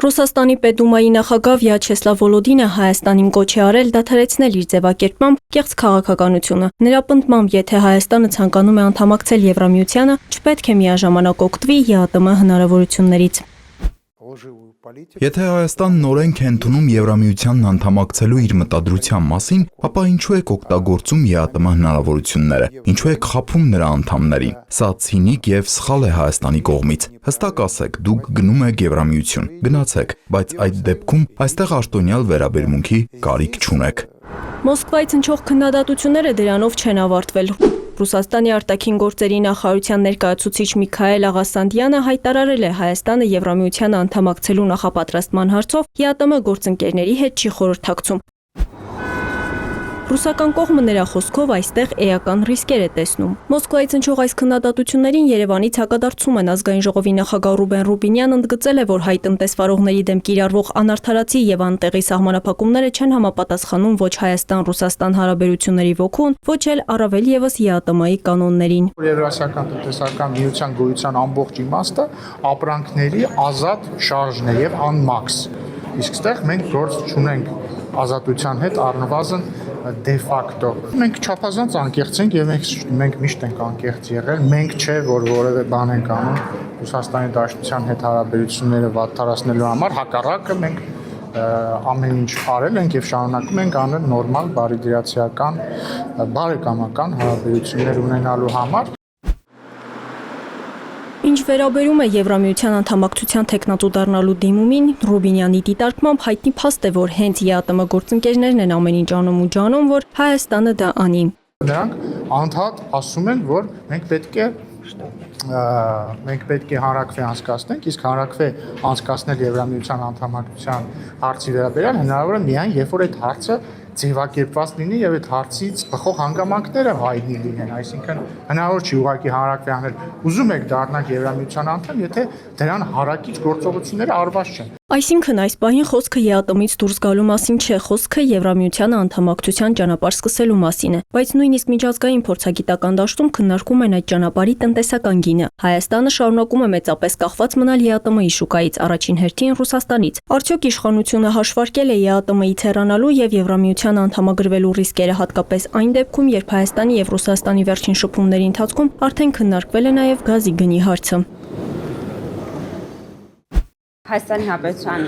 Ռուսաստանի Պետդումայի նախագահ Վյաչեսլավ Վոլոդինը Հայաստանին կոչ է արել դադարեցնել իր ձևակերպմամբ կեղծ քաղաքականությունը։ Նրա պնդմամբ, եթե Հայաստանը ցանկանում է անդամակցել Եվրամիությանը, չպետք է միաժամանակ օգտվի ԵԱՏՄ հնարավորություններից։ Եթե Հայաստանն օրենք է ընդունում Եվրամիությանն անդամակցելու իր մտադրության մասին, ապա ինչու եք օգտագործում ԵԱՏՄ հնարավորությունները, ինչու եք խաբում նրա անդամներին։ Սա ցինիկ եւ սխալ է Հայաստանի կողմից։ Հստակ ասեք, դուք գնում եք Եվրամիություն, գնացեք, բայց այդ դեպքում այստեղ արտոնյալ վերաբերմունքի կարիք չունեք։ Մոսկվայից հնչող քննադատությունները դրանով չեն avարտվել։ Ռուսաստանի արտաքին գործերի նախարարության ներկայացուցիչ Միքայել Աղասանդյանը հայտարարել է Հայաստանը Եվրամիությանը անդամակցելու նախապատրաստման հարցով ԵԱՏՄ գործընկերների հետ չի խորհրդակցում։ Ռուսական կողմը նրա խոսքով այստեղ էական ռիսկեր է տեսնում։ Մոսկվայից հնչող այս քննադատություններին Երևանից հակադարձում են ազգային ժողովի նախագահ Ռուբեն Ռուբինյանն ընդգծել է, որ հայ տնտեսվարողների դեմ կիրառվող անարդարացի եւ անտեղի սահմանափակումները չեն համապատասխանում ոչ Հայաստան-Ռուսաստան հարաբերությունների ոգուն, ոչ էլ առավել եւս ԵԱՏՄ-ի կանոններին։ Եվրասիական տնտեսական միության գոյության ամբողջ իմաստը ապրանքների ազատ շարժն է եւ անմաքս։ Իսկ այստեղ մենք գործ չունենք ազատության հետ առնվազն դե ֆակտո։ Մենք չափազանց անկեղծ ենք եւ մենք միշտ ենք անկեղծ եղել։ Մենք չէ, որ որևէ բան ենք անում Ռուսաստանի Դաշնության հետ հարաբերությունները վատթարացնելու համար, հակառակը մենք ամեն ինչ արել ենք եւ շարունակում ենք անել նորմալ բարիդրացիական բարեկամական հարաբերություններ ունենալու համար։ Ինչ վերաբերում է Եվրամիության անդամակցության թեկնածու դառնալու դիմումին, Ռուբինյանի դիտարկմամբ հայտնի փաստ է, որ հենց ԵԱՏՄ գործընկերներն են ամեն ինչ անում ու ջանում, որ Հայաստանը դա անի։ Նրանք անդադ ասում են, որ մենք պետք է հանրակրվե անցկացնենք, իսկ հանրակրվե անցկացնել Եվրամիության անդամակցության հարցի վերաբերյալ հնարավոր է միայն, երբ որ այդ հարցը ձևակերպված լինի եւ այդ հարցից բխող հանգամանքները հայտնի լինեն, այսինքն հնարավոր չի ուղղակի հանրակրվե անել։ Ուզում եք դառնալ Եվրամիության անդամ, եթե դրան հարակից գործողությունները արված չեն։ Այսինքն այս պահին խոսքը ԵԱՏՄ-ից դուրս գալու մասին չէ, խոսքը Եվրամիության անդամակցության ճանապարհ սկսելու մասին է, բայց նույնիսկ միջազգային փորձագիտական դաշտում քննարկում են այդ ճանապարհի տնտեսական գինը։ Հայաստանը շարունակում է մեծապես կախված մնալ ԵԱՏՄ-ի շուկայից, առաջին հերթին Ռուսաստանից։ Արդյոք իշխանությունը հաշվարկել է ԵԱՏՄ-ից հեռանալու եւ Եվրամիության անդամագրվելու ռիսկերը, հատկապես այն դեպքում, երբ Հայաստանի եւ Ռուսաստանի վերջին շփումների ընթացքում արդեն քննարկվել է նաեւ գազի գնի հարցը։ Հայաստանի Հանրապետության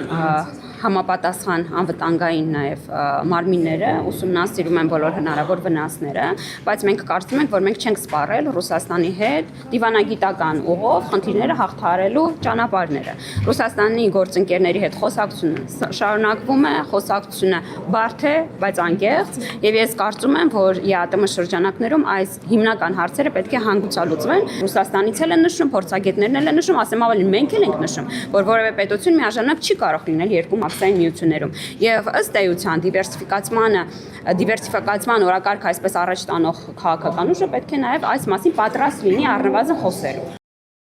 համապատասխան անվտանգային նաև մարմինները ուսումնասիրում են բոլոր հնարավոր վնասները, բայց մենք կարծում ենք, որ մենք չենք սպառել Ռուսաստանի հետ դիվանագիտական ուղով խնդիրները հաղթահարելու ճանապարհները։ Ռուսաստանի գործընկերների հետ խոսակցությունը շարունակվում է, խոսակցությունը բարդ է, բայց անկեղծ, եւ ես կարծում եմ, որ ԵԱՏՄ շրջանակներում այս հիմնական հարցերը պետք է հանգուցալուծվեն։ Ռուսաստանից էլ են նշում, փորձագետներն էլ են նշում, ասեմ ավելին մենք էլ ենք նշում, որ որևէ պետություն միաժամանակ չի կարող լինել երկու մաքսային միություններում եւ ըստ էության դիվերսիֆիկացման օրակարգ այսպես առաջ տանող քաղաքական ուժը պետք է նաեւ այս մասին պատրաստ լինի առնվազն խոսելու։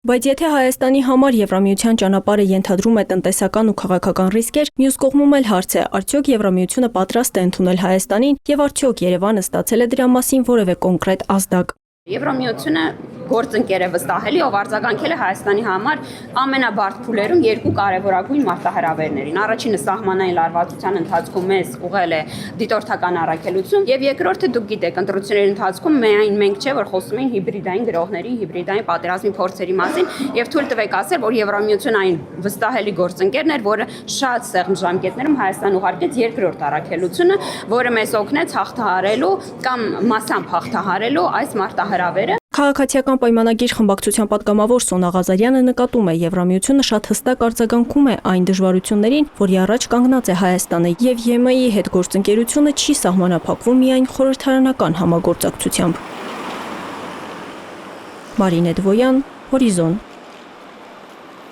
Բայց եթե Հայաստանի համար Եվրամիության ճանապարհը ենթադրում է տնտեսական ու քաղաքական ռիսկեր, մյուս կողմում էլ հարց է, արդյոք Եվրամիությունը պատրաստ է ընդունել Հայաստանին եւ արդյոք Երևանը ստացել է դրա մասին որևէ կոնկրետ ազդակ։ Եվրամիությունը գործընկեր է վստահելի, ով արձագանքել է Հայաստանի համար ամենաբարդ փուլերում երկու կարևորագույն մարտահրավերներին։ Առաջինը սահմանային լարվածության ընթացքում մեզ ուղղել է դիտորդական առաքելություն, եւ երկրորդը դուք գիտեք, ընտրությունների ընթացքում միայն մենք չէ, որ խոսում էին հիբրիդային գրողների, հիբրիդային պատերազմի փորձերի մասին, եւ թույլ տվեք ասել, որ Եվրամիությունը այն վստահելի գործընկերն էր, որը շատ սեղմ ժամկետներում Հայաստան ուղարկեց երկրորդ առաքելությունը, որը մեզ օգնեց հաղթահարելու կամ մասամբ հաղթահարելու այս մարտահրավերը։ Քաղաքացիական պայմանագիր խմբակցության պատգամավոր Սոնա Ղազարյանը նկատում է, Եվրամիությունը շատ հստակ արձագանքում է այն դժվարություններին, որի առաջ կանգնած է Հայաստանը, եւ ԵՄ-ի հետ գործընկերությունը չի սահմանափակվում միայն խորհրդարանական համագործակցությամբ։ Մարինե Դվոյան, Հորիզոն։